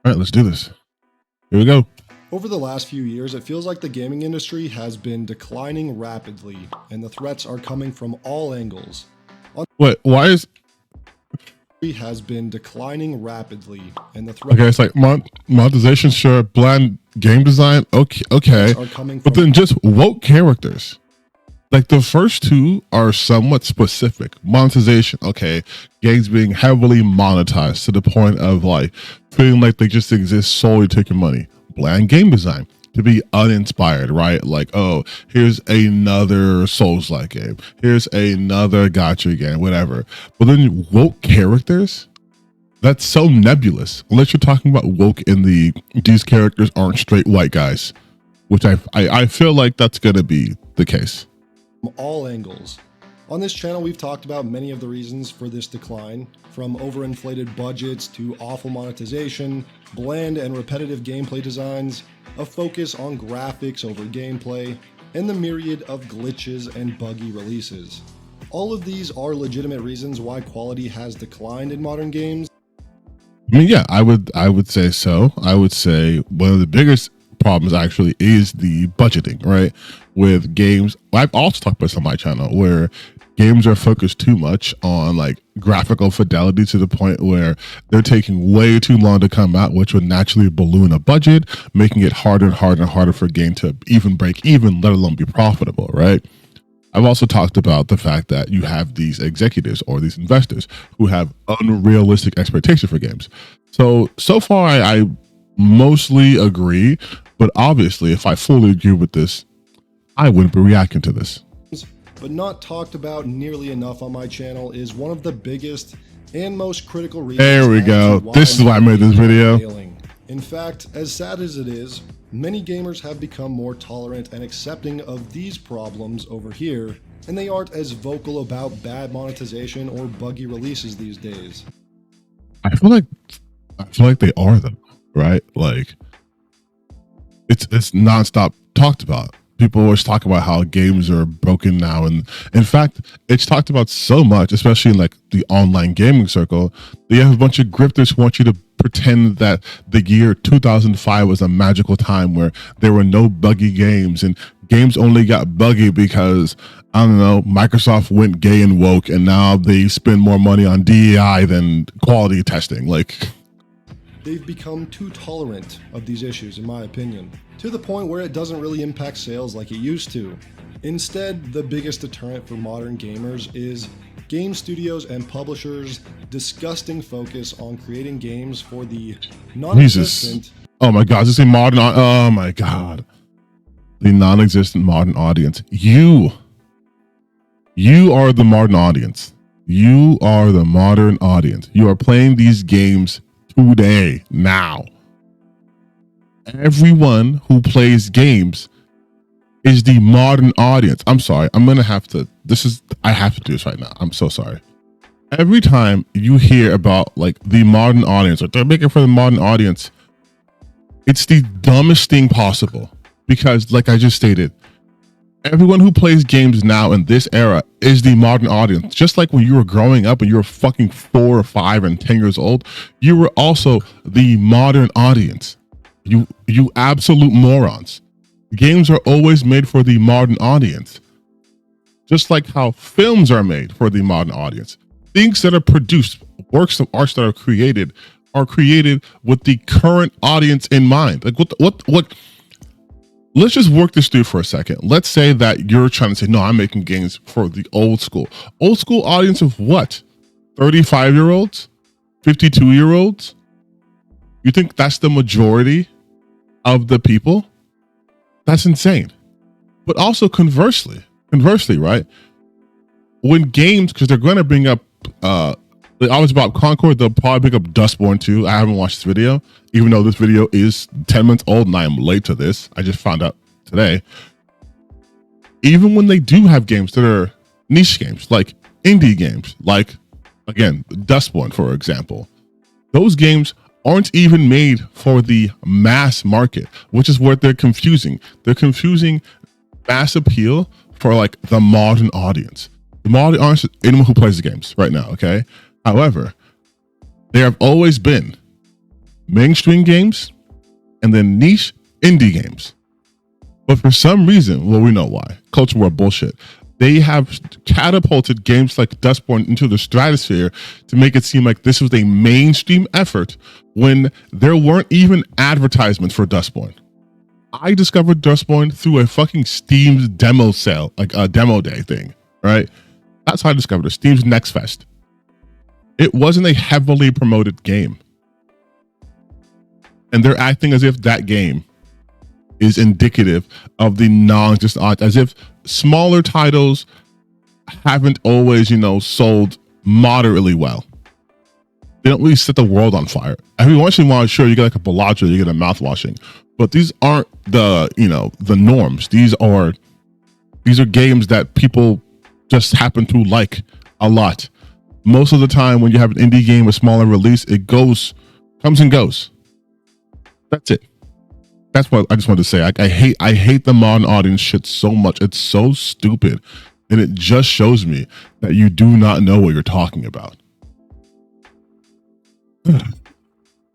All right, let's do this. Here we go. Over the last few years, it feels like the gaming industry has been declining rapidly, and the threats are coming from all angles. What? Why is has been declining rapidly, and the okay? It's like monetization, sure. Bland game design, okay. Are coming from but then just woke characters. Like the first two are somewhat specific. Monetization, okay. Games being heavily monetized to the point of like feeling like they just exist solely to take your money. Bland game design, to be uninspired, right? Like, oh, here's another Souls-like game. Here's another gacha game, whatever. But then woke characters, that's so nebulous. Unless you're talking about woke in these characters aren't straight white guys, which I feel like that's gonna be the case. From all angles. On this channel, we've talked about many of the reasons for this decline, from overinflated budgets to awful monetization, bland and repetitive gameplay designs, a focus on graphics over gameplay, and the myriad of glitches and buggy releases. All of these are legitimate reasons why quality has declined in modern games. I mean, yeah, I would say so. I would say one of the biggest problems actually is the budgeting, right? With games, I've also talked about this on my channel, where games are focused too much on like graphical fidelity to the point where they're taking way too long to come out, which would naturally balloon a budget, making it harder and harder and harder for a game to even break even, let alone be profitable, right? I've also talked about the fact that you have these executives or these investors who have unrealistic expectations for games. So far, I mostly agree, but obviously if I fully agree with this, I wouldn't be reacting to this. But not talked about nearly enough on my channel is one of the biggest and most critical reasons. There we go. This is why I made this video. In fact, as sad as it is, many gamers have become more tolerant and accepting of these problems over here, and they aren't as vocal about bad monetization or buggy releases these days. I feel like they are though, right? Like it's nonstop talked about. People always talk about how games are broken now, and in fact, it's talked about so much, especially in like the online gaming circle. They have a bunch of grifters who want you to pretend that the year 2005 was a magical time where there were no buggy games, and games only got buggy because, I don't know, Microsoft went gay and woke, and now they spend more money on DEI than quality testing. Like, they've become too tolerant of these issues, in my opinion, to the point where it doesn't really impact sales like it used to. Instead, the biggest deterrent for modern gamers is game studios and publishers' disgusting focus on creating games for the non-existent. Oh my God, this is a modern. Oh my God, the non-existent modern audience. You are the modern audience. You are the modern audience. You are playing these games today, now. Everyone who plays games is the modern audience. I'm sorry. I have to do this right now. I'm so sorry. Every time you hear about like the modern audience, or they're making for the modern audience, it's the dumbest thing possible. Because like I just stated, everyone who plays games now in this era is the modern audience. Just like when you were growing up and you were fucking 4 or 5 and 10 years old, you were also the modern audience. You absolute morons. Games are always made for the modern audience. Just like how films are made for the modern audience. Things that are produced, works of art that are created with the current audience in mind. Like what let's just work this through for a second. Let's say that you're trying to say, no, I'm making games for the old school. Old school audience of what? 35-year-olds? 52-year-olds? You think that's the majority of the people? That's insane. But also conversely, right? When games, because they're going to bring up, they always brought up Concord, they'll probably bring up Dustborn too. I haven't watched this video, even though this video is 10 minutes old and I am late to this. I just found out today. Even when they do have games that are niche games, like indie games, like, again, Dustborn, for example, those games aren't even made for the mass market, which is what they're confusing. They're confusing mass appeal for like the modern audience. The modern audience is anyone who plays the games right now, okay? However, there have always been mainstream games and then niche indie games. But for some reason, well, we know why. Culture war bullshit. They have catapulted games like Dustborn into the stratosphere to make it seem like this was a mainstream effort when there weren't even advertisements for Dustborn. I discovered Dustborn through a fucking Steam's demo sale, like a demo day thing, right? That's how I discovered it. Steam's Next Fest. It wasn't a heavily promoted game. And they're acting as if that game is indicative of the non-just as if smaller titles haven't always, sold moderately well. They don't really set the world on fire. Every once in a while, sure, you get like a Bellagio, you get a mouthwashing, but these aren't the norms. These are games that people just happen to like a lot. Most of the time when you have an indie game, a smaller release, it comes and goes. That's it. That's what I just wanted to say. I hate the modern audience shit so much. It's so stupid. And it just shows me that you do not know what you're talking about.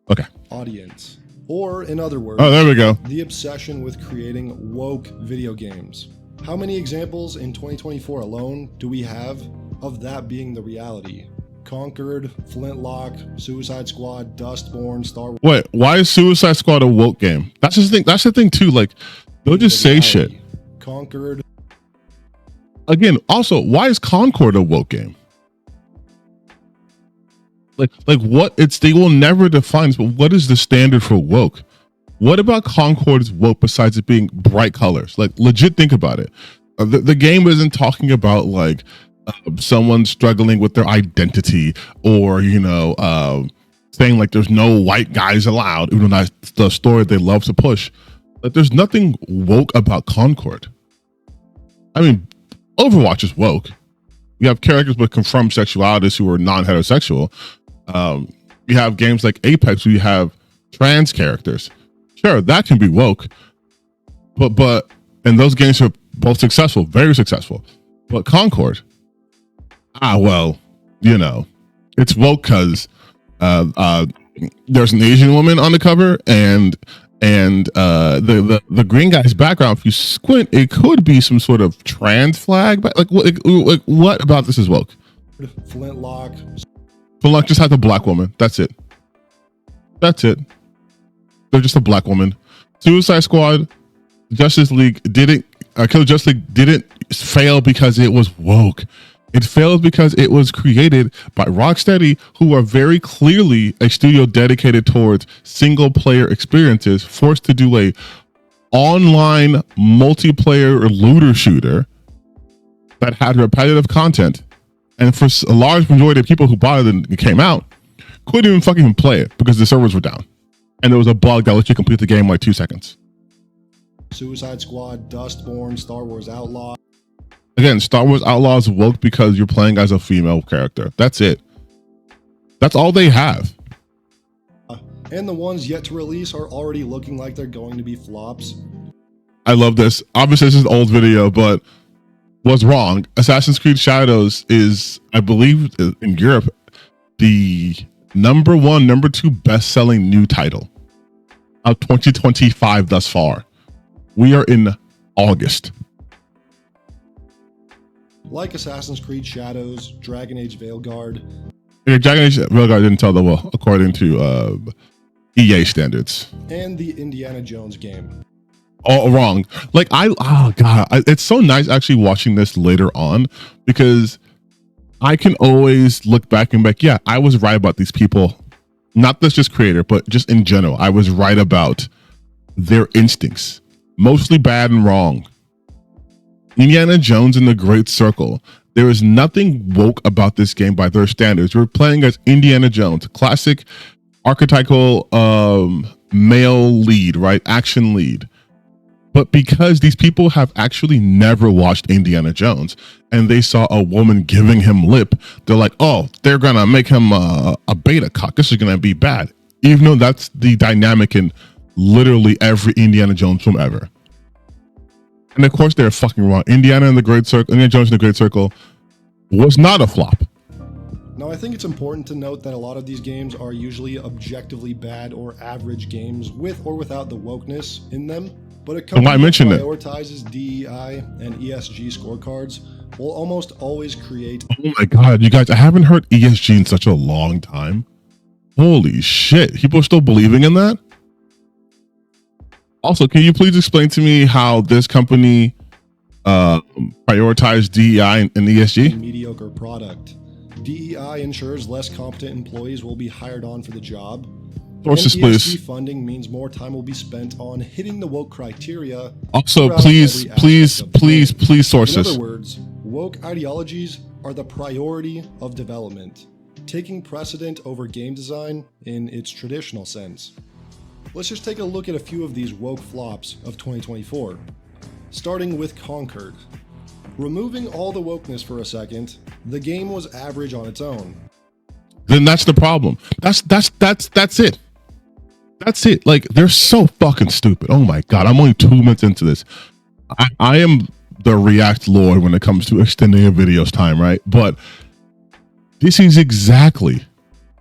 Okay. Audience. Or in other words, oh, there we go. The obsession with creating woke video games. How many examples in 2024 alone do we have of that being the reality? Concord, Flintlock, Suicide Squad, Dustborn, Star Wars. Wait, why is Suicide Squad a woke game? That's the thing. That's the thing too. Like, they'll just say shit. Concord. Again, also, why is Concord a woke game? Like what? They will never define this, but what is the standard for woke? What about Concord is woke besides it being bright colors? Like, legit, think about it. The game isn't talking about like someone struggling with their identity or saying like there's no white guys allowed, even though that's the story they love to push. Like, there's nothing woke about Concord. I mean, Overwatch is woke. You have characters with confirmed sexualities who are non-heterosexual. You have games like Apex where you have trans characters. Sure, that can be woke, but and those games are both successful, very successful. But Concord, it's woke because there's an Asian woman on the cover, and the green guy's background, if you squint, it could be some sort of trans flag. But what about this is woke? Flintlock just had the black woman. That's it. They're just a black woman. Suicide Squad, Justice League Kill Justice League didn't fail because it was woke. It failed because it was created by Rocksteady, who are very clearly a studio dedicated towards single player experiences, forced to do a online multiplayer looter shooter that had repetitive content. And for a large majority of people who bought it and it came out, couldn't even fucking play it because the servers were down. And there was a bug that let you complete the game in like 2 seconds. Suicide Squad, Dustborn, Star Wars Outlaw. Again, Star Wars Outlaws woke because you're playing as a female character. That's it. That's all they have. And the ones yet to release are already looking like they're going to be flops. I love this. Obviously, this is an old video, but was wrong. Assassin's Creed Shadows is, I believe, in Europe, the number 2 best-selling new title of 2025 thus far. We are in August. Like Assassin's Creed Shadows, Dragon Age Veilguard. Dragon Age Veilguard didn't tell the well, according to EA standards. And the Indiana Jones game. All wrong. Like, it's so nice actually watching this later on, because I can always look back and be like, yeah, I was right about these people. Not this just creator, but just in general. I was right about their instincts. Mostly bad and wrong. Indiana Jones and the Great Circle. There is nothing woke about this game by their standards. We're playing as Indiana Jones, classic archetypal male lead, right? Action lead. But because these people have actually never watched Indiana Jones and they saw a woman giving him lip, they're like, oh, they're going to make him a beta cock. This is going to be bad. Even though that's the dynamic in literally every Indiana Jones film ever. And of course, they're fucking wrong. Indiana Jones and the Great Circle was not a flop. Now, I think it's important to note that a lot of these games are usually objectively bad or average games with or without the wokeness in them, but a company that prioritizes DEI and ESG scorecards will almost always create... Oh my god, you guys, I haven't heard ESG in such a long time. Holy shit, people are still believing in that? Also, can you please explain to me how this company prioritized DEI and ESG? Mediocre product. DEI ensures less competent employees will be hired on for the job. Sources, and ESG please. funding means more time will be spent on hitting the woke criteria. Also, please sources. In other words, woke ideologies are the priority of development, taking precedent over game design in its traditional sense. Let's just take a look at a few of these woke flops of 2024, starting with Concord. Removing all the wokeness for a second, the game was average on its own. Then that's the problem. That's it. That's it. Like, they're so fucking stupid. Oh my god, I'm only 2 minutes into this. I am the React lord when it comes to extending a video's time, right? But this is exactly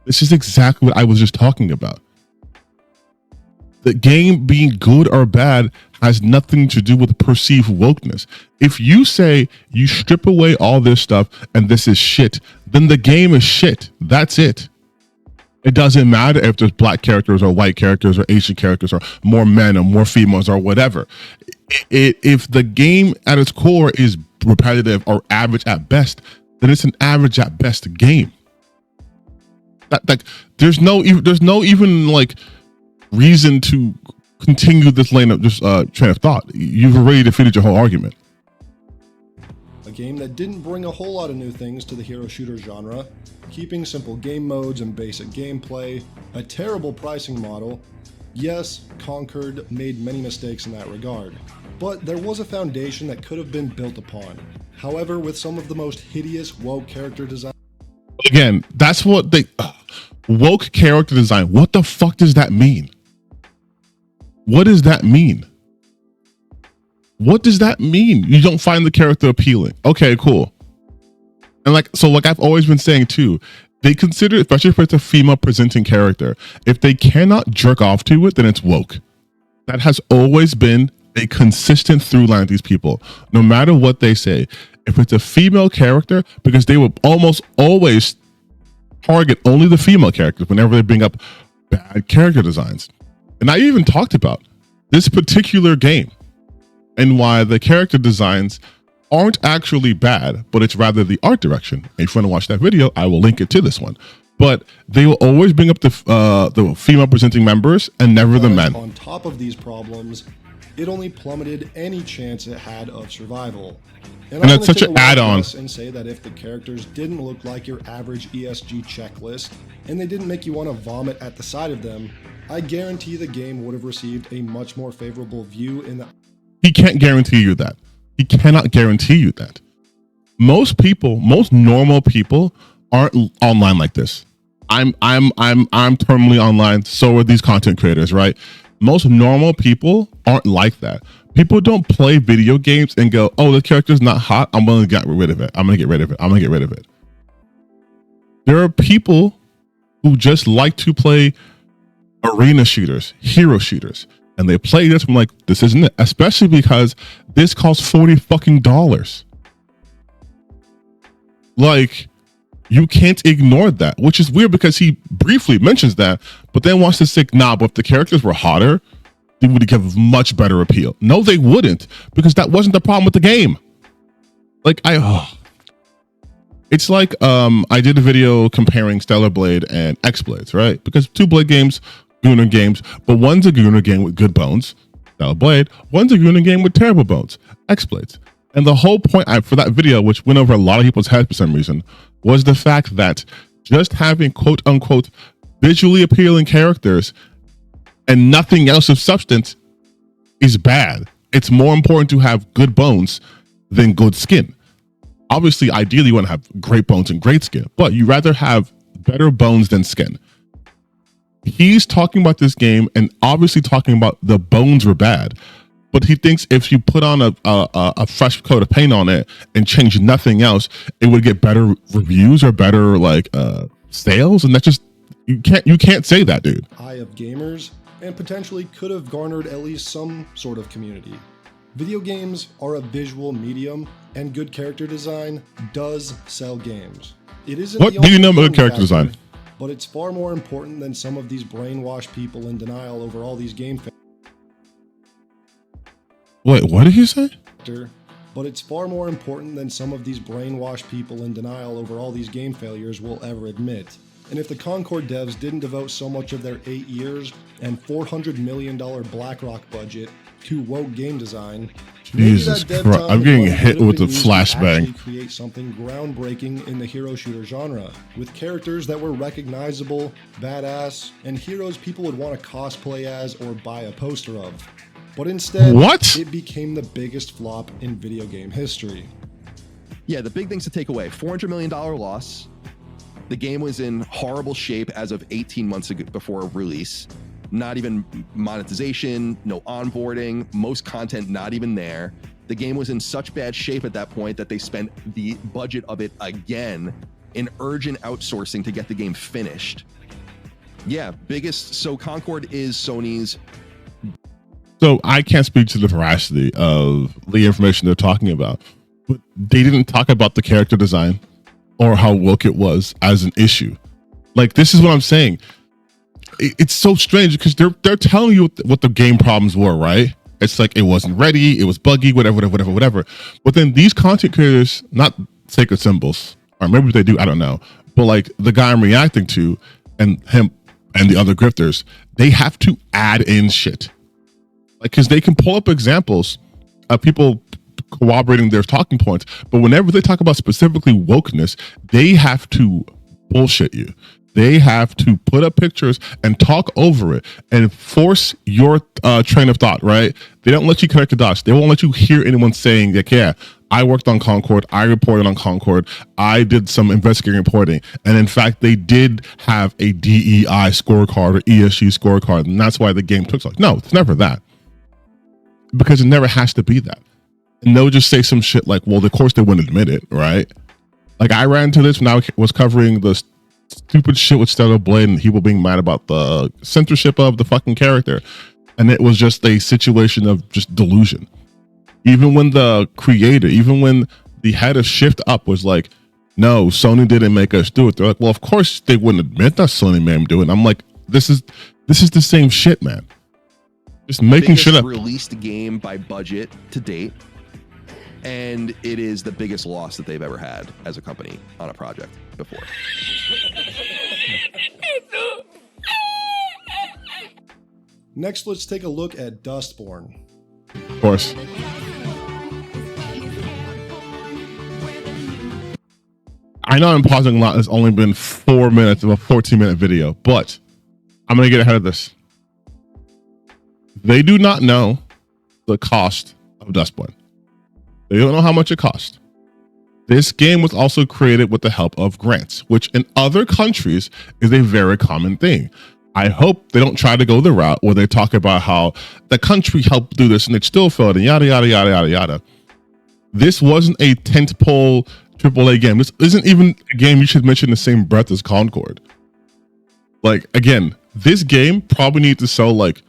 what I was just talking about. The game being good or bad has nothing to do with perceived wokeness. If you say you strip away all this stuff and this is shit, then the game is shit. That's it. It doesn't matter if there's black characters or white characters or Asian characters or more men or more females or whatever. If the game at its core is repetitive or average at best, then it's an average at best game. There's no even like reason to continue this lane of just train of thought. You've already defeated your whole argument. A game that didn't bring a whole lot of new things to the hero shooter genre, keeping simple game modes and basic gameplay, a terrible pricing model. Yes, Concord made many mistakes in that regard, but there was a foundation that could have been built upon. However, with some of the most hideous woke character design. Again, that's what they woke character design. What the fuck does that mean? What does that mean? What does that mean? You don't find the character appealing. Okay, cool. And like I've always been saying too, they consider, especially if it's a female presenting character, if they cannot jerk off to it, then it's woke. That has always been a consistent through line of these people, no matter what they say. If it's a female character, because they will almost always target only the female characters whenever they bring up bad character designs. And I even talked about this particular game and why the character designs aren't actually bad, but it's rather the art direction. And if you want to watch that video, I will link it to this one. But they will always bring up the female presenting members and never the men. On top of these problems, it only plummeted any chance it had of survival. And that's such an add-on. And say that if the characters didn't look like your average ESG checklist and they didn't make you want to vomit at the sight of them, I guarantee the game would have received a much more favorable view in the... He can't guarantee you that. He cannot guarantee you that. Most people, most normal people aren't online like this. I'm terminally online. So are these content creators, right? Most normal people aren't like that. People don't play video games and go, oh, the character's not hot, I'm going to get rid of it. I'm going to get rid of it. I'm going to get rid of it. There are people who just like to play arena shooters, hero shooters, and they play this. I'm like, this isn't it, especially because this costs $40 fucking. Like, you can't ignore that, which is weird because he briefly mentions that, but then wants to say, nah, but if the characters were hotter, they would give much better appeal. No, they wouldn't, because that wasn't the problem with the game. Like, it's like I did a video comparing Stellar Blade and X Blades, right? Because two Blade games, Gooner games, but one's a Gooner game with good bones, Stellar Blade. One's a Gooner game with terrible bones, X Blades. And the whole point for that video, which went over a lot of people's heads for some reason, was the fact that just having quote unquote visually appealing characters and nothing else of substance is bad. It's more important to have good bones than good skin. Obviously, ideally, you want to have great bones and great skin, but you rather have better bones than skin. He's talking about this game and obviously talking about the bones were bad, but he thinks if you put on a fresh coat of paint on it and change nothing else, it would get better reviews or better like sales. And that's just you can't say that, dude. Eye of gamers, and potentially could have garnered at least some sort of community. Video games are a visual medium, and good character design does sell games. It isn't. What do you know about character design? But it's far more important than some of these brainwashed people in denial over all these game failures. Wait, what did he say? But it's far more important than some of these brainwashed people in denial over all these game failures will ever admit. And if the Concord devs didn't devote so much of their 8 years and $400 million BlackRock budget to woke game design, Jesus Christ, I'm getting hit with the flashbang. Create something groundbreaking in the hero shooter genre, with characters that were recognizable, badass, and heroes people would want to cosplay as or buy a poster of. But instead, it became the biggest flop in video game history. Yeah, the big things to take away: $400 million loss. The game was in horrible shape as of 18 months ago before release. Not even monetization, no onboarding, most content not even there. The game was in such bad shape at that point that they spent the budget of it again in urgent outsourcing to get the game finished. Yeah, so Concord is Sony's. So I can't speak to the veracity of the information they're talking about, but they didn't talk about the character design or how woke it was as an issue. Like, this is what I'm saying. It's so strange because they're telling you what the game problems were, right? It's like it wasn't ready, it was buggy, whatever. But then these content creators, not sacred symbols, or maybe they do, I don't know. But like the guy I'm reacting to and him and the other grifters, they have to add in shit. Like, because they can pull up examples of people corroborating their talking points, but whenever they talk about specifically wokeness, they have to bullshit you. They have to put up pictures and talk over it and force your train of thought, right? They don't let you connect the dots. They won't let you hear anyone saying like, yeah, I worked on Concord, I reported on Concord, I did some investigating reporting. And in fact, they did have a DEI scorecard or ESG scorecard. And that's why the game took so long. No, it's never that. Because it never has to be that. And they'll just say some shit like, well, of course they wouldn't admit it, right? Like, I ran into this when I was covering the stupid shit with Stellar Blade and people being mad about the censorship of the fucking character. And it was just a situation of just delusion. Even when the creator, even when the head of Shift Up was like, no, Sony didn't make us do it. They're like, well, of course they wouldn't admit that Sony made them do it. And I'm like, this is the same shit, man. Just making shit up. Released game by budget to date. And it is the biggest loss that they've ever had as a company on a project before. Next, let's take a look at Dustborn. Of course. I know I'm pausing a lot. It's only been 4 minutes of a 14-minute video, but I'm going to get ahead of this. They do not know the cost of Dustborn. They don't know how much it cost. This game was also created with the help of grants, which in other countries is a very common thing. I hope they don't try to go the route where they talk about how the country helped do this and it still failed and yada, yada, yada, yada, yada. This wasn't a tentpole AAA game. This isn't even a game you should mention in the same breath as Concord. Like, again, this game probably needs to sell like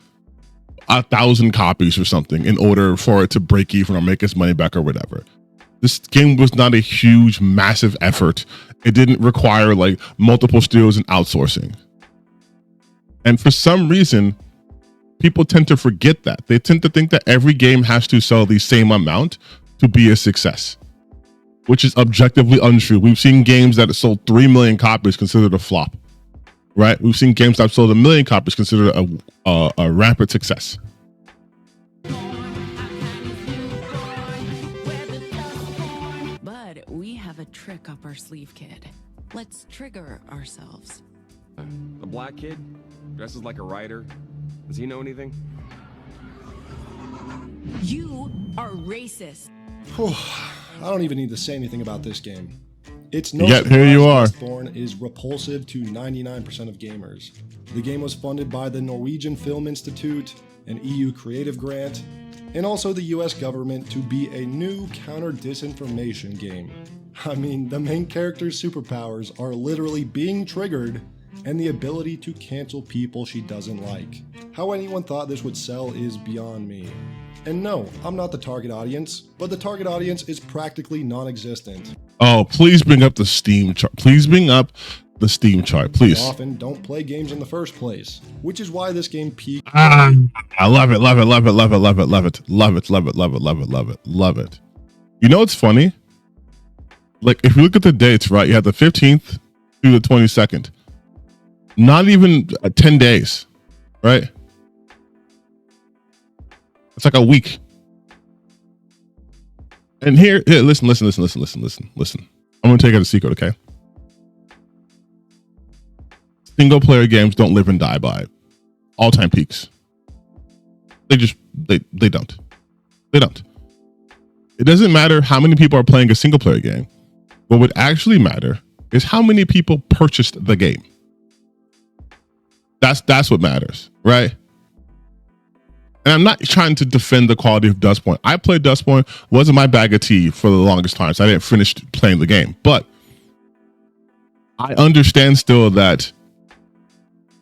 1,000 copies or something in order for it to break even or make its money back or whatever. This game was not a huge, massive effort. It didn't require like multiple studios and outsourcing. And for some reason, people tend to forget that. They tend to think that every game has to sell the same amount to be a success, which is objectively untrue. We've seen games that sold 3 million copies considered a flop, right? We've seen games that sold 1 million copies considered a rampant success. But we have a trick up our sleeve, kid. Let's trigger ourselves. The black kid dresses like a writer. Does he know anything? You are racist. I don't even need to say anything about this game. It's no Yet here you are. Dustborn is repulsive to 99% of gamers. The game was funded by the Norwegian Film Institute, an EU creative grant, and also the US government to be a new counter-disinformation game. I mean, the main character's superpowers are literally being triggered and the ability to cancel people she doesn't like. How anyone thought this would sell is beyond me. And no, I'm not the target audience, but the target audience is practically non-existent. Oh, please bring up the Steam chart. Please bring up the Steam chart, please. They often don't play games in the first place, which is why this game peaked. I love it, love it, love it, love it, love it, love it, love it, love it, love it, love it, love it, love it. You know what's funny? Like, if you look at the dates, right, you have the 15th through the 22nd. Not even 10 days, right? It's like a week. And here, listen. I'm gonna take out a secret, okay? Single player games don't live and die by all-time peaks. They don't. They don't. It doesn't matter how many people are playing a single player game. What would actually matter is how many people purchased the game. That's what matters, right? And I'm not trying to defend the quality of Dustborn. I played Dustborn, wasn't my bag of tea for the longest time, so I didn't finish playing the game. But I understand still that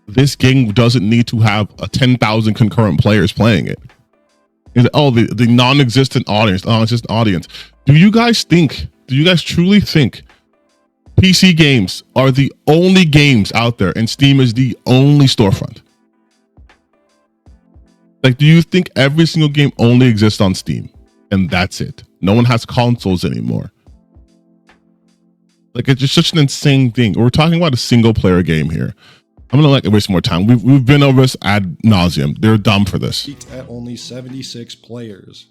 this game doesn't need to have 10,000 concurrent players playing it. Oh, the non-existent audience. Do you guys truly think PC games are the only games out there and Steam is the only storefront? Like, do you think every single game only exists on Steam and that's it? No one has consoles anymore. Like, it's just such an insane thing. We're talking about a single player game here. I'm gonna waste more time. We've been over this ad nauseum. They're dumb for this. At only 76 players.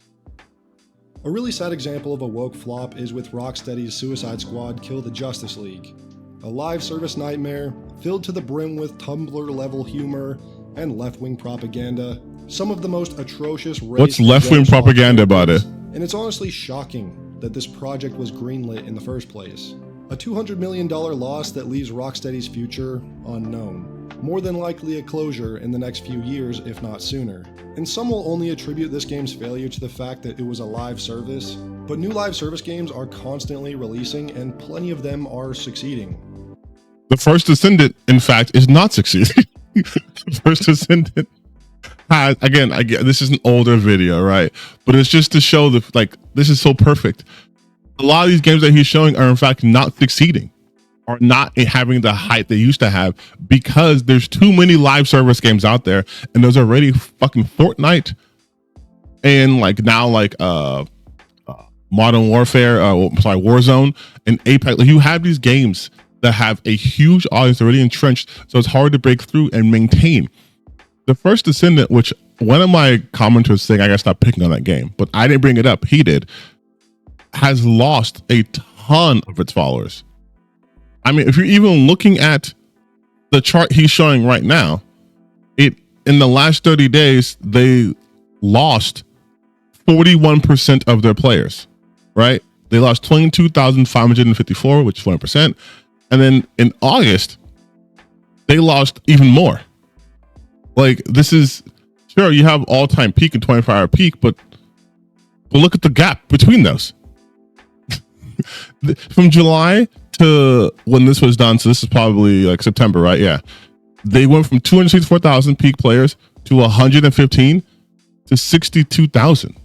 A really sad example of a woke flop is with Rocksteady's Suicide Squad Kill the Justice League. A live service nightmare, filled to the brim with Tumblr-level humor and left-wing propaganda. Some of the most atrocious race. What's left-wing propaganda about it? And it's honestly shocking that this project was greenlit in the first place. A $200 million loss that leaves Rocksteady's future unknown. More than likely a closure in the next few years, if not sooner. And some will only attribute this game's failure to the fact that it was a live service, but new live service games are constantly releasing and plenty of them are succeeding. The First Descendant, in fact, is not succeeding. The First Descendant has, again, this is an older video, right? But it's just to show this is so perfect. A lot of these games that he's showing are in fact not succeeding, are not having the hype they used to have because there's too many live service games out there, and there's already fucking Fortnite and Modern Warfare, Warzone and Apex. Like, you have these games that have a huge audience already entrenched, so it's hard to break through and maintain. The First Descendant, which one of my commenters saying I gotta stop picking on that game, but I didn't bring it up, he did, has lost a ton of its followers. I mean, if you're even looking at the chart he's showing right now, in the last 30 days, they lost 41% of their players, right? They lost 22,554, which is 20%. And then in August, they lost even more. Like, this is, sure, you have all-time peak and 24-hour peak, but look at the gap between those. From July to when this was done, so this is probably like September, right? Yeah, they went from 264,000 peak players to 115 to 62,000.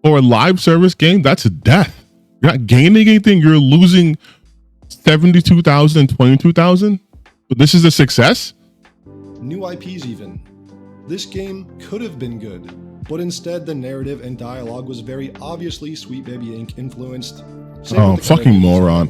For a live service game, that's a death. You're not gaining anything. You're losing 72,000 and 22,000. But this is a success. New IPs even. This game could have been good, but instead the narrative and dialogue was very obviously Sweet Baby Inc. influenced. Oh, fucking moron.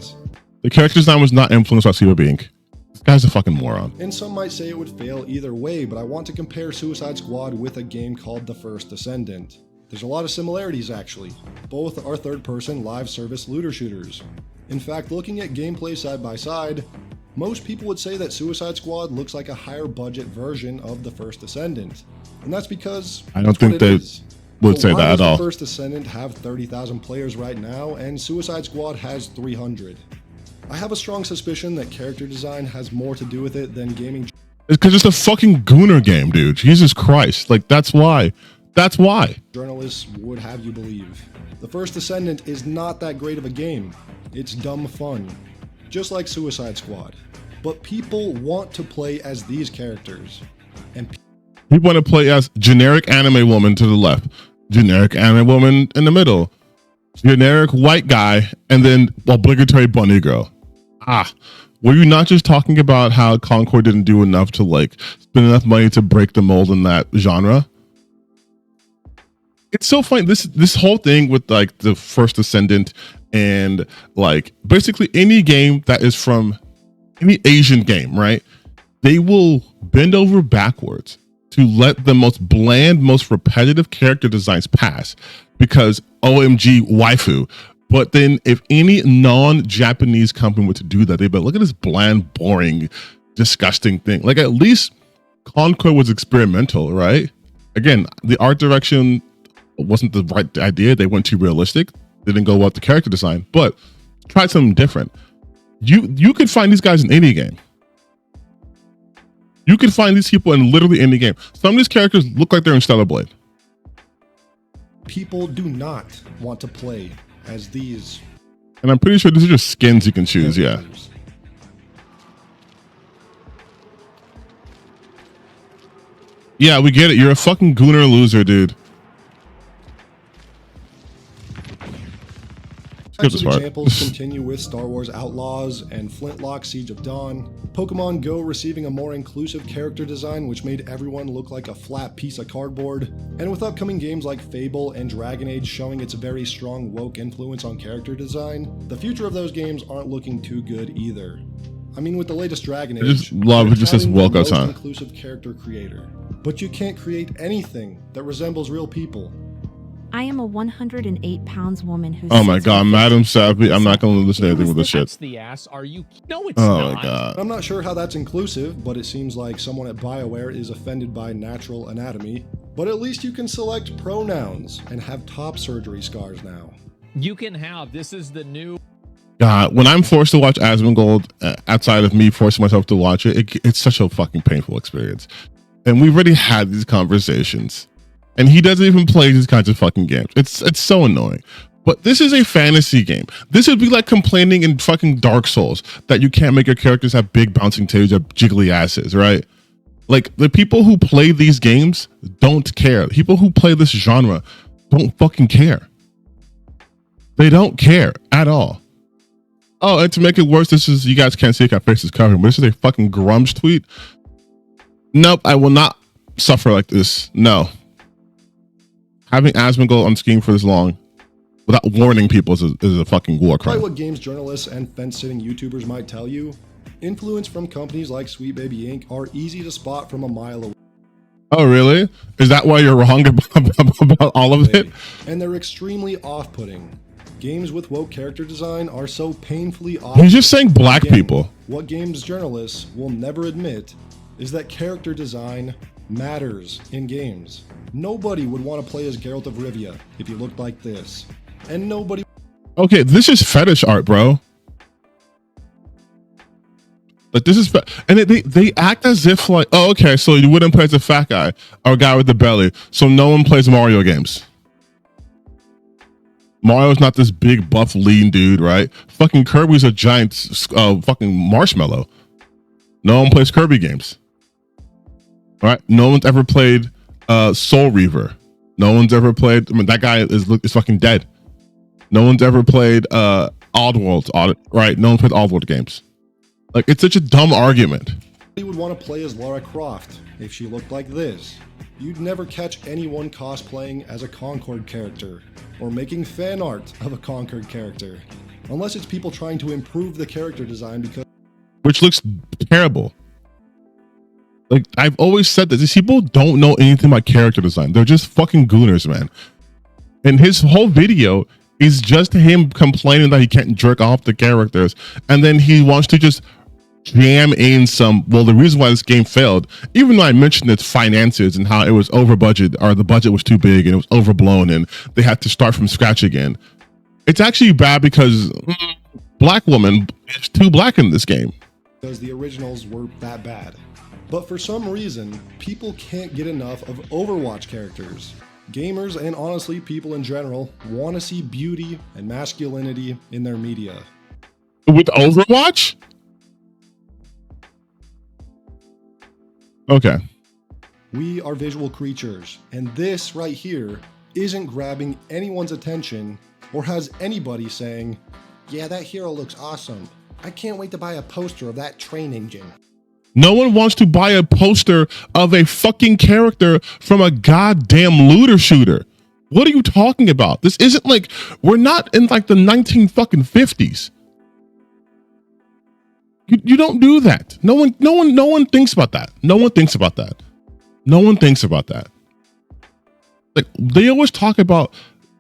The character design was not influenced by Sweet Baby Inc. This guy's a fucking moron. And some might say it would fail either way, but I want to compare Suicide Squad with a game called The First Descendant. There's a lot of similarities actually. Both are third-person live service looter shooters. In fact, looking at gameplay side by side, most people would say that Suicide Squad looks like a higher budget version of The First Descendant. And that's because I don't think they would say that at all. The First Descendant have 30,000 players right now, and Suicide Squad has 300. I have a strong suspicion that character design has more to do with it than gaming. It's because it's a fucking gooner game, dude. Jesus Christ. Like, that's why. That's why. Journalists would have you believe. The First Descendant is not that great of a game. It's dumb fun, just like Suicide Squad. But people want to play as these characters. And people want to play as generic anime woman to the left, generic anime woman in the middle, generic white guy, and then obligatory bunny girl. Were you not just talking about how Concord didn't do enough to like spend enough money to break the mold in that genre? It's so funny. This whole thing with like the First Descendant and like basically any game that is from any Asian game, right? They will bend over backwards to let the most bland, most repetitive character designs pass because OMG waifu. But then if any non-Japanese company were to do that, they'd be like, look at this bland, boring, disgusting thing. Like at least Concord was experimental, right? Again, the art direction wasn't the right idea. They went too realistic. They didn't go with the character design, but tried something different. You could find these guys in any game. You could find these people in literally any game. Some of these characters look like they're in Stellar Blade. people do not want to play as these. And I'm pretty sure these are just skins you can choose, yeah. Yeah, we get it. You're a fucking gooner loser, dude. Examples continue with Star Wars Outlaws and Flintlock Siege of Dawn, Pokemon Go receiving a more inclusive character design which made everyone look like a flat piece of cardboard, and with upcoming games like Fable and Dragon Age showing its very strong woke influence on character design, the future of those games aren't looking too good either. I mean, with the latest Dragon Age, it just says woke us on. Inclusive character creator, but you can't create anything that resembles real people. I am a 108 pounds woman who. Oh my god, Madam Savvy! I'm not going to listen to anything with this shit. That's the ass. Are you? No, it's not. not. My god. I'm not sure how that's inclusive, but it seems like someone at BioWare is offended by natural anatomy. But at least you can select pronouns and have top surgery scars now. You can have. This is the new. God, when I'm forced to watch Asmongold, outside of me forcing myself to watch it, it's such a fucking painful experience. And we've already had these conversations. And he doesn't even play these kinds of fucking games. It's so annoying. But this is a fantasy game. This would be like complaining in fucking Dark Souls that you can't make your characters have big bouncing titties or jiggly asses, right? Like, the people who play these games don't care. People who play this genre don't fucking care. They don't care at all. Oh, and to make it worse, this is, you guys can't see it, my face is covering, but this is a fucking grunge tweet. Nope, I will not suffer like this. No. Having Asmongold on screen for this long without warning people is a fucking war crime. Despite what games journalists and fence-sitting YouTubers might tell you, influence from companies like Sweet Baby Inc. are easy to spot from a mile away. Oh, really? Is that why you're wrong about all of it? And they're extremely off-putting. Games with woke character design are so painfully off. He's just saying black people. What games journalists will never admit is that character design matters in games. Nobody would want to play as Geralt of Rivia if he looked like this. And nobody... Okay, this is fetish art, bro. Like, this is... And they act as if like, oh, okay, so you wouldn't play as a fat guy or a guy with the belly, so no one plays Mario games. Mario's not this big, buff, lean dude, right? Fucking Kirby's a giant fucking marshmallow. No one plays Kirby games. Right? No one's ever played Soul Reaver. No one's ever played, I mean, that guy is fucking dead. No one's ever played Oddworld, right? No one played Oddworld games. Like, it's such a dumb argument. You would want to play as Lara Croft if she looked like this. You'd never catch anyone cosplaying as a Concord character or making fan art of a Concord character. Unless it's people trying to improve the character design because... Which looks terrible. Like, I've always said that these people don't know anything about character design. They're just fucking gooners, man. And his whole video is just him complaining that he can't jerk off the characters. And then he wants to just jam in some, well, the reason why this game failed, even though I mentioned its finances and how it was over budget, or the budget was too big and it was overblown and they had to start from scratch again. It's actually bad because black woman is too black in this game. Because the originals were that bad. But for some reason, people can't get enough of Overwatch characters. Gamers, and honestly people in general, want to see beauty and masculinity in their media. With Overwatch? Okay. We are visual creatures, and this right here isn't grabbing anyone's attention or has anybody saying, yeah, that hero looks awesome. I can't wait to buy a poster of that train engine. No one wants to buy a poster of a fucking character from a goddamn looter shooter. What are you talking about? This isn't like, we're not in like the 1950s. You don't do that. No one thinks about that. No one thinks about that. No one thinks about that. Like, they always talk about,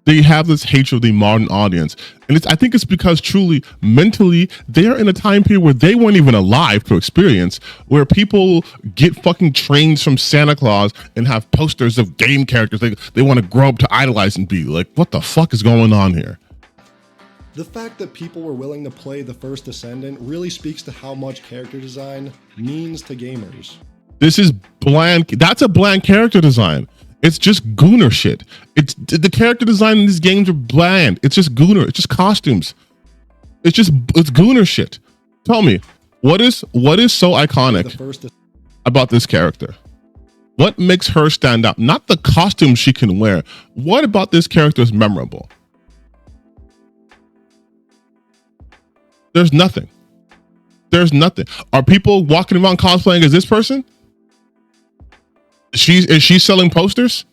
they have this hatred of the modern audience. And I think it's because truly, mentally, they're in a time period where they weren't even alive to experience, where people get fucking trains from Santa Claus and have posters of game characters they want to grow up to idolize and be. Like, what the fuck is going on here? The fact that people were willing to play the first Descendant really speaks to how much character design means to gamers. This is bland. That's a bland character design. It's just gooner shit. It's the character design in these games are bland. It's just gooner. It's just costumes. It's gooner shit. Tell me, what is so iconic about this character? What makes her stand out? Not the costume she can wear. What about this character is memorable? There's nothing. There's nothing. Are people walking around cosplaying as this person? Is she selling posters?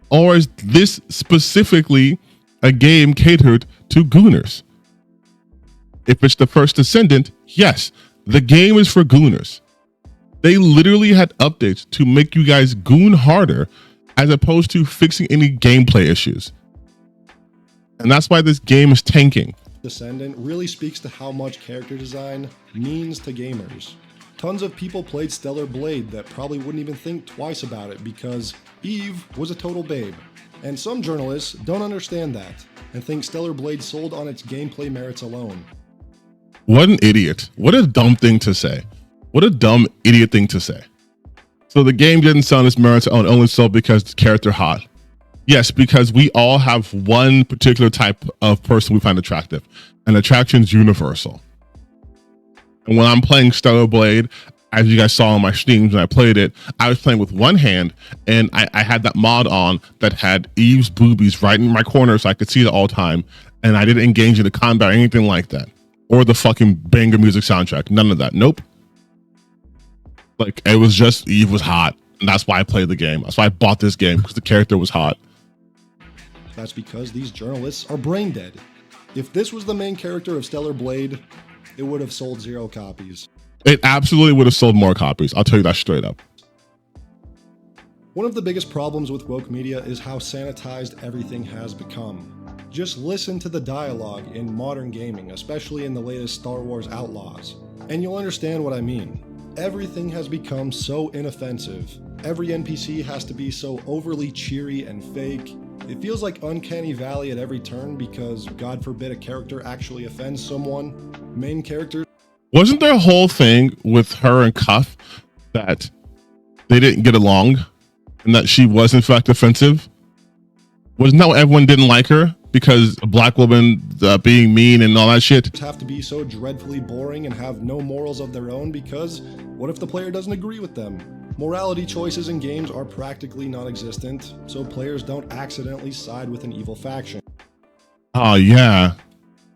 Or is this specifically a game catered to gooners? If it's the first Descendant, yes, the game is for gooners. They literally had updates to make you guys goon harder as opposed to fixing any gameplay issues. And that's why this game is tanking. Descendant really speaks to how much character design means to gamers. Tons of people played Stellar Blade that probably wouldn't even think twice about it because Eve was a total babe. And some journalists don't understand that and think Stellar Blade sold on its gameplay merits alone. What an idiot. What a dumb thing to say. What a dumb idiot thing to say. So the game didn't sell on its merits alone, only sold because the character hot. Yes, because we all have one particular type of person we find attractive. And attraction's universal. And when I'm playing Stellar Blade, as you guys saw on my streams when I played it, I was playing with one hand, and I had that mod on that had Eve's boobies right in my corner so I could see it all the time, and I didn't engage in the combat or anything like that. Or the fucking banger music soundtrack. None of that. Nope. Like, it was just Eve was hot, and that's why I played the game. That's why I bought this game, because the character was hot. That's because these journalists are brain dead. If this was the main character of Stellar Blade, it would have sold 0 copies. It absolutely would have sold more copies. I'll tell you that straight up. One of the biggest problems with woke media is how sanitized everything has become. Just listen to the dialogue in modern gaming, especially in the latest Star Wars Outlaws, and you'll understand what I mean. Everything has become so inoffensive. Every NPC has to be so overly cheery and fake. It feels like Uncanny Valley at every turn because, God forbid, a character actually offends someone. Main characters. Wasn't there a whole thing with her and Cuff that they didn't get along and that she was in fact offensive? Wasn't that why everyone didn't like her? Because a black woman being mean and all that shit? Have to be so dreadfully boring and have no morals of their own because what if the player doesn't agree with them? Morality choices in games are practically non-existent, so players don't accidentally side with an evil faction. Oh yeah.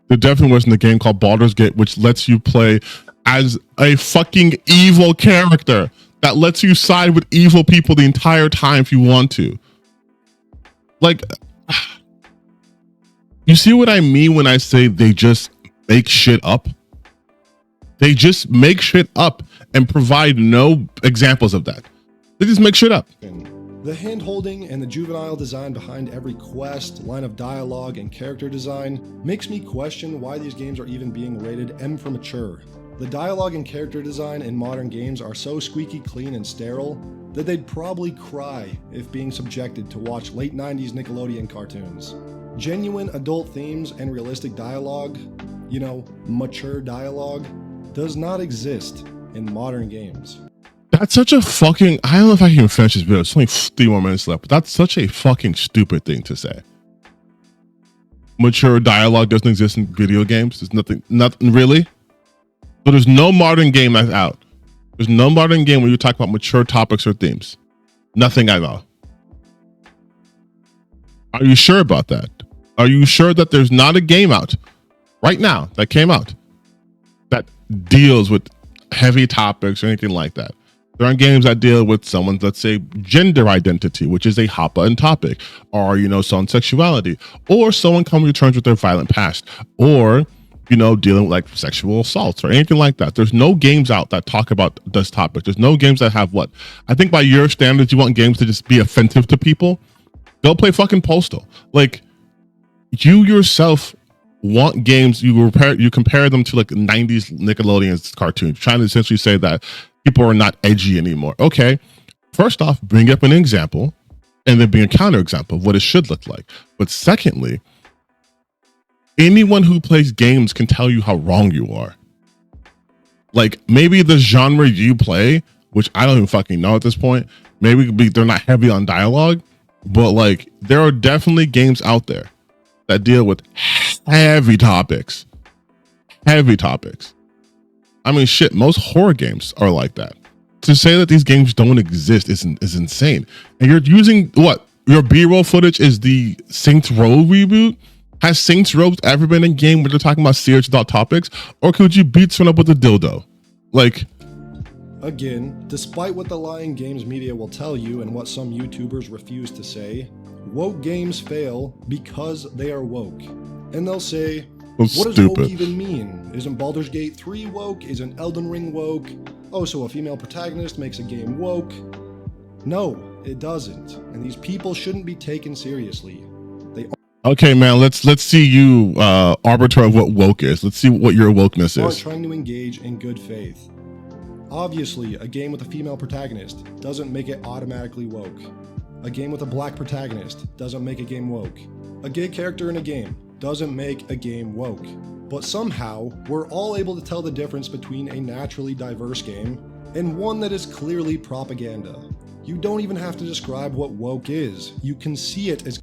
There definitely wasn't a game called Baldur's Gate which lets you play as a fucking evil character that lets you side with evil people the entire time if you want to. Like, you see what I mean when I say they just make shit up? They just make shit up and provide no examples of that. They just make shit up. The hand-holding and the juvenile design behind every quest, line of dialogue, and character design makes me question why these games are even being rated M for mature. The dialogue and character design in modern games are so squeaky clean and sterile that they'd probably cry if being subjected to watch late 90s Nickelodeon cartoons. Genuine adult themes and realistic dialogue, mature dialogue, does not exist in modern games. That's such a fucking, I don't know if I can even finish this video. It's only 3 more minutes left, but that's such a fucking stupid thing to say. Mature dialogue doesn't exist in video games. There's nothing really. So there's no modern game that's out. There's no modern game where you talk about mature topics or themes. Nothing at all. Are you sure about that? Are you sure that there's not a game out right now that came out that deals with heavy topics or anything like that? There aren't games that deal with someone's, let's say, gender identity, which is a hot button topic, or, someone's sexuality, or someone coming to terms with their violent past, or, dealing with like sexual assaults or anything like that. There's no games out that talk about this topic. There's no games that have what? I think by your standards, you want games to just be offensive to people. Go play fucking Postal. Like, you yourself want games, you compare them to like 90s Nickelodeon cartoons, trying to essentially say that people are not edgy anymore. Okay, first off, bring up an example and then bring a counter example of what it should look like. But secondly, anyone who plays games can tell you how wrong you are. Like, maybe the genre you play, which I don't even fucking know at this point, maybe they're not heavy on dialogue, but like, there are definitely games out there that deal with heavy topics. I mean, shit, most horror games are like that. To say that these games don't exist is insane. And you're using what? Your B-roll footage is the Saints Row reboot? Has Saints Row ever been a game where they're talking about serious adult topics? Or could you beat someone up with a dildo? Like, again, despite what the lying games media will tell you and what some YouTubers refuse to say, woke games fail because they are woke. And they'll say, what does woke even mean? Isn't Baldur's Gate 3 woke? Isn't Elden Ring woke? Oh, so a female protagonist makes a game woke? No, it doesn't. And these people shouldn't be taken seriously. Okay, man, let's see you arbiter of what woke is. Let's see what your wokeness is. Trying to engage in good faith. Obviously, a game with a female protagonist doesn't make it automatically woke. A game with a black protagonist doesn't make a game woke. A gay character in a game doesn't make a game woke. But somehow, we're all able to tell the difference between a naturally diverse game and one that is clearly propaganda. You don't even have to describe what woke is. You can see it as...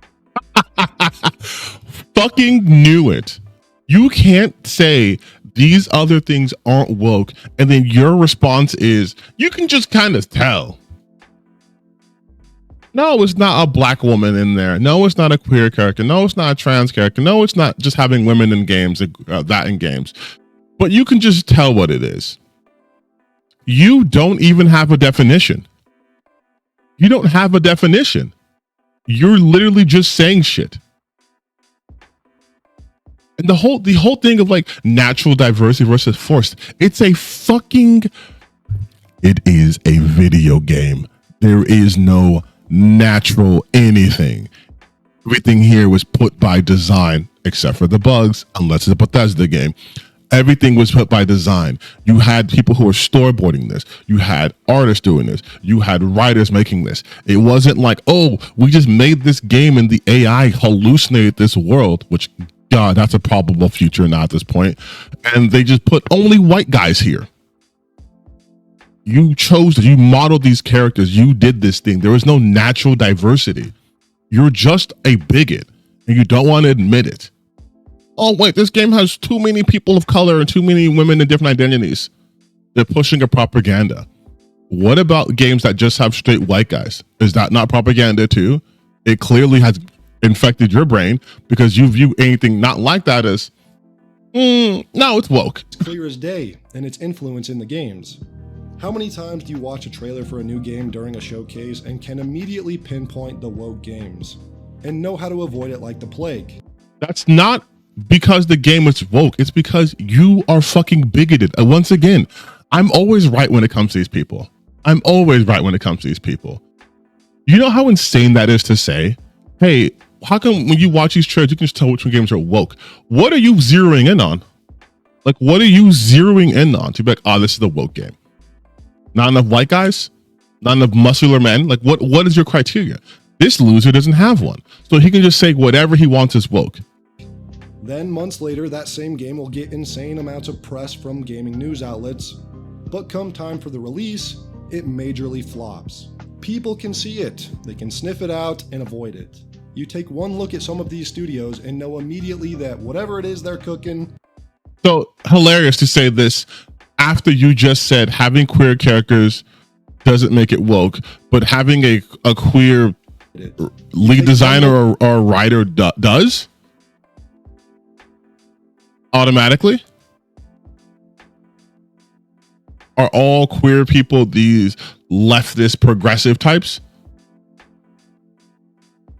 Fucking knew it. You can't say these other things aren't woke and then your response is you can just kind of tell. No, it's not a black woman in there. No, it's not a queer character. No, it's not a trans character. No, it's not just having women in games, that in games. But you can just tell what it is. You don't even have a definition. You don't have a definition. You're literally just saying shit. And the whole thing of like natural diversity versus forced, it is a video game. There is no natural anything. Everything here was put by design, except for the bugs, unless it's a Bethesda game. Everything was put by design. You had people who were storyboarding this. You had artists doing this. You had writers making this. It wasn't like, oh, we just made this game and the AI hallucinated this world, which, God, that's a probable future now at this point. And they just put only white guys here. You modeled these characters. You did this thing. There was no natural diversity. You're just a bigot and you don't want to admit it. Oh, wait, this game has too many people of color and too many women in different identities. They're pushing a propaganda. What about games that just have straight white guys? Is that not propaganda too? It clearly has infected your brain because you view anything not like that as, no, it's woke. It's clear as day and its influence in the games. How many times do you watch a trailer for a new game during a showcase and can immediately pinpoint the woke games and know how to avoid it like the plague? That's not because the game is woke. It's because you are fucking bigoted. Once again, I'm always right when it comes to these people. You know how insane that is to say? Hey, how come when you watch these trailers, you can just tell which games are woke? What are you zeroing in on? Like, what are you zeroing in on? To be like, oh, this is the woke game. Not enough white guys? Not enough muscular men? Like, what is your criteria? This loser doesn't have one. So he can just say whatever he wants is woke. Then months later, that same game will get insane amounts of press from gaming news outlets. But come time for the release, it majorly flops. People can see it, they can sniff it out and avoid it. You take one look at some of these studios and know immediately that whatever it is they're cooking. So hilarious to say this after you just said having queer characters doesn't make it woke, but having a queer lead designer or writer does automatically. Are all queer people these leftist progressive types?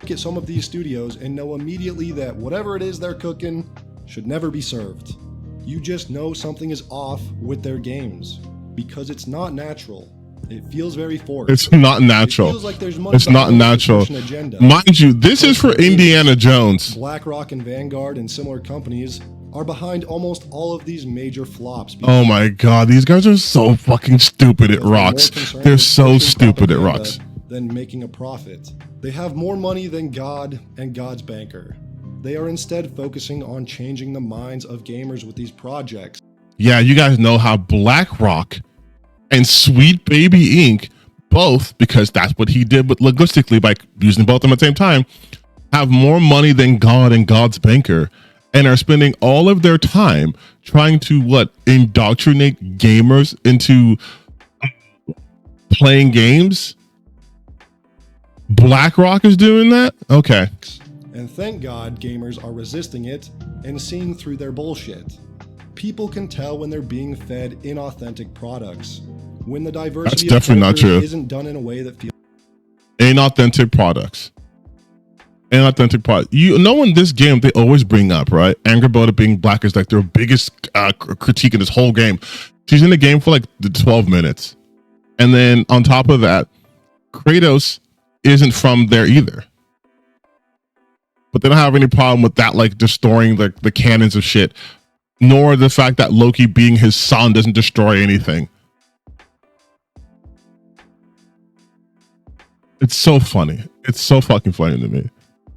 Look at some of these studios and know immediately that whatever it is they're cooking should never be served. You just know something is off with their games because it's not natural. It feels very forced. It's not natural. It feels like there's money it's not natural. Agenda. Mind you, this is for Indiana Jones. BlackRock and Vanguard and similar companies are behind almost all of these major flops. Oh my god, these guys are so fucking stupid at rocks. They're so stupid at rocks. Than making a profit. They have more money than God and God's banker. They are instead focusing on changing the minds of gamers with these projects. Yeah, you guys know how BlackRock and Sweet Baby Inc., both, because that's what he did, but linguistically by using both of them at the same time, have more money than God and God's banker, and are spending all of their time trying to indoctrinate gamers into playing games. BlackRock is doing that? Okay. And thank God gamers are resisting it and seeing through their bullshit. People can tell when they're being fed inauthentic products. When the diversity That's definitely not true. Isn't done in a way that feels inauthentic products. Inauthentic products. You know, in this game they always bring up, right? Angry Boda being black is like their biggest critique in this whole game. She's in the game for like 12 minutes. And then on top of that, Kratos isn't from there either. But they don't have any problem with that, like destroying the cannons of shit. Nor the fact that Loki being his son doesn't destroy anything. It's so funny. It's so fucking funny to me.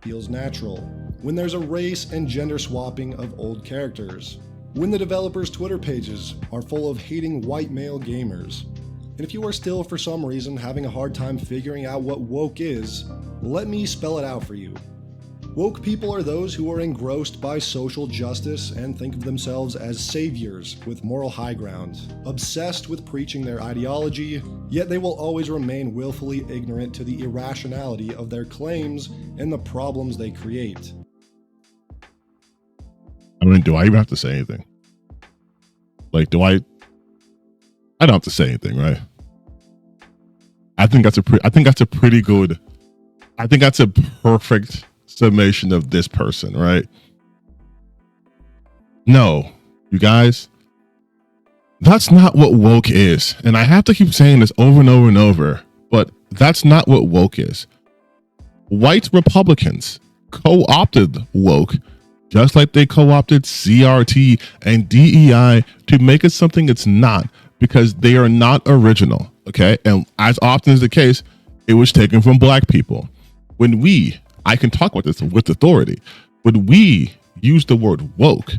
Feels natural. When there's a race and gender swapping of old characters. When the developers' Twitter pages are full of hating white male gamers. And if you are still, for some reason, having a hard time figuring out what woke is, let me spell it out for you. Woke people are those who are engrossed by social justice and think of themselves as saviors with moral high ground, obsessed with preaching their ideology, yet they will always remain willfully ignorant to the irrationality of their claims and the problems they create. I mean, do I even have to say anything? Like, I don't have to say anything, right? I think that's a pretty good. I think that's a perfect summation of this person, right? No, you guys, that's not what woke is. And I have to keep saying this over and over and over, but that's not what woke is. White Republicans co-opted woke, just like they co-opted CRT and DEI to make it something it's not, because they are not original, okay? And as often is the case, it was taken from black people. When I can talk about this with authority, when we use the word woke,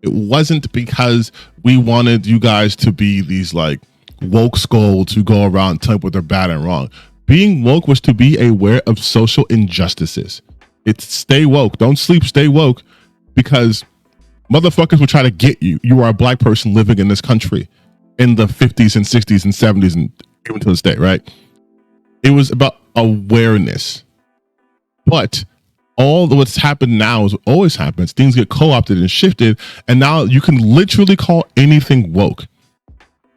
it wasn't because we wanted you guys to be these like woke scolds who go around telling what they're bad and wrong. Being woke was to be aware of social injustices. It's stay woke. Don't sleep, stay woke, because motherfuckers will try to get you. You are a black person living in this country in the 50s and 60s and 70s and even to this day, right? It was about awareness. But all what's happened now is what always happens. Things get co-opted and shifted, and now you can literally call anything woke.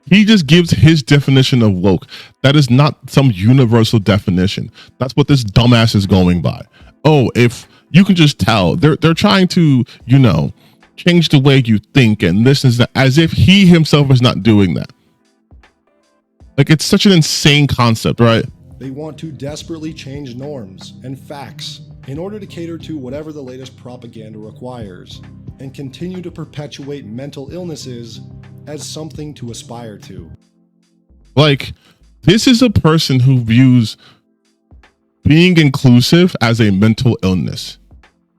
He just gives his definition of woke. That is not some universal definition. That's what this dumbass is going by. Oh, if you can just tell, they're trying to, change the way you think and this is that, as if he himself is not doing that. Like, it's such an insane concept, right? They want to desperately change norms and facts in order to cater to whatever the latest propaganda requires, and continue to perpetuate mental illnesses as something to aspire to. Like, this is a person who views being inclusive as a mental illness,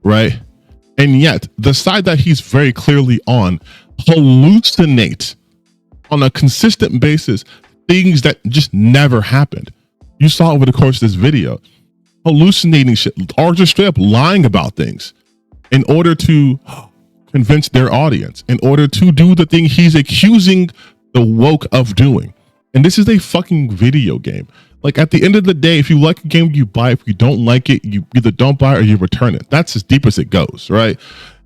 right? And yet, the side that he's very clearly on hallucinates on a consistent basis things that just never happened. You saw over the course of this video, hallucinating shit, or just straight up lying about things in order to convince their audience, in order to do the thing he's accusing the woke of doing. And this is a fucking video game. Like, at the end of the day, if you like a game, you buy it. If you don't like it, you either don't buy it or you return it. That's as deep as it goes, right?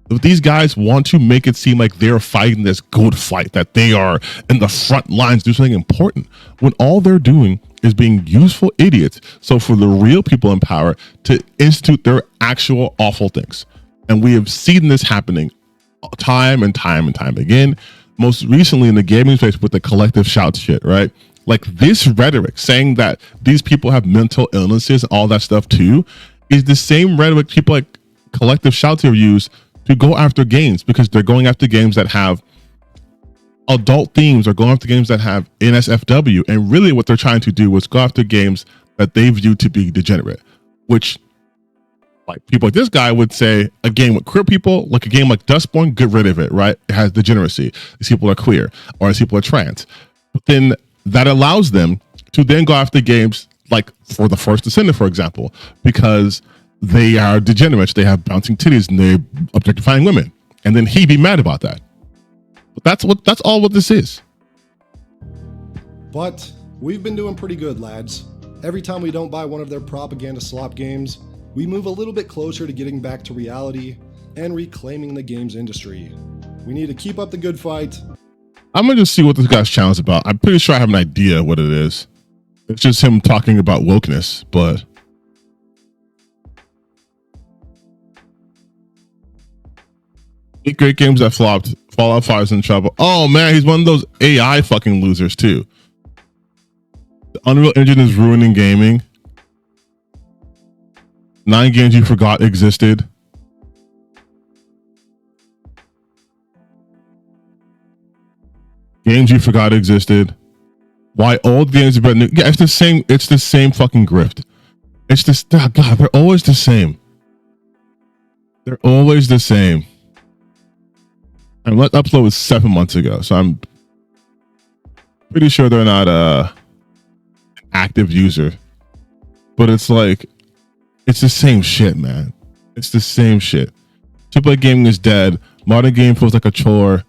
But these guys want to make it seem like they're fighting this good fight, that they are in the front lines, do something important, when all they're doing is being useful idiots. So for the real people in power to institute their actual awful things. And we have seen this happening time and time and time again. Most recently in the gaming space with the collective shout shit, right? Like, this rhetoric saying that these people have mental illnesses and all that stuff too is the same rhetoric people like collective shouts have used to go after games, because they're going after games that have adult themes or going after games that have NSFW. And really what they're trying to do is go after games that they view to be degenerate, which, like, people like this guy would say a game with queer people, like a game like Dustborn, get rid of it, right? It has degeneracy. These people are queer, or these people are trans. But then that allows them to then go after games like For the First Descendant, for example, because they are degenerates, they have bouncing titties, and they're objectifying women. And then he'd be mad about that. But that's all what this is. But we've been doing pretty good, lads. Every time we don't buy one of their propaganda slop games, we move a little bit closer to getting back to reality and reclaiming the games industry. We need to keep up the good fight. I'm gonna just see what this guy's channel is about. I'm pretty sure I have an idea what it is. It's just him talking about wokeness, but great games that flopped. Fallout 5 is in trouble. Oh man, he's one of those AI fucking losers too. The Unreal Engine is ruining gaming. 9 games you forgot existed. Games you forgot existed. Why old games are better than new? Yeah, it's the same. It's the same fucking grift. It's just, oh God, they're always the same. They're always the same. And let upload was 7 months ago, so I'm pretty sure they're not an active user. But it's like, it's the same shit, man. It's the same shit. AAA gaming is dead. Modern game feels like a chore.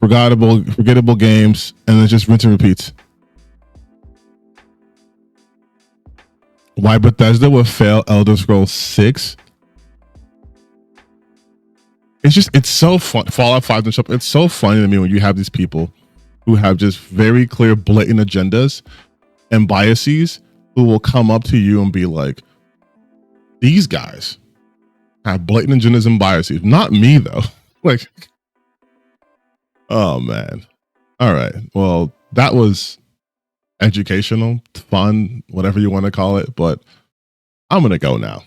Forgettable games, and then just rinse and repeats. Why Bethesda will fail Elder Scrolls 6? It's so fun. Fallout 5 and stuff. It's so funny to me when you have these people who have just very clear, blatant agendas and biases who will come up to you and be like, these guys have blatant agendas and biases. Not me, though. Like, oh, man. All right. Well, that was educational, fun, whatever you want to call it. But I'm going to go now.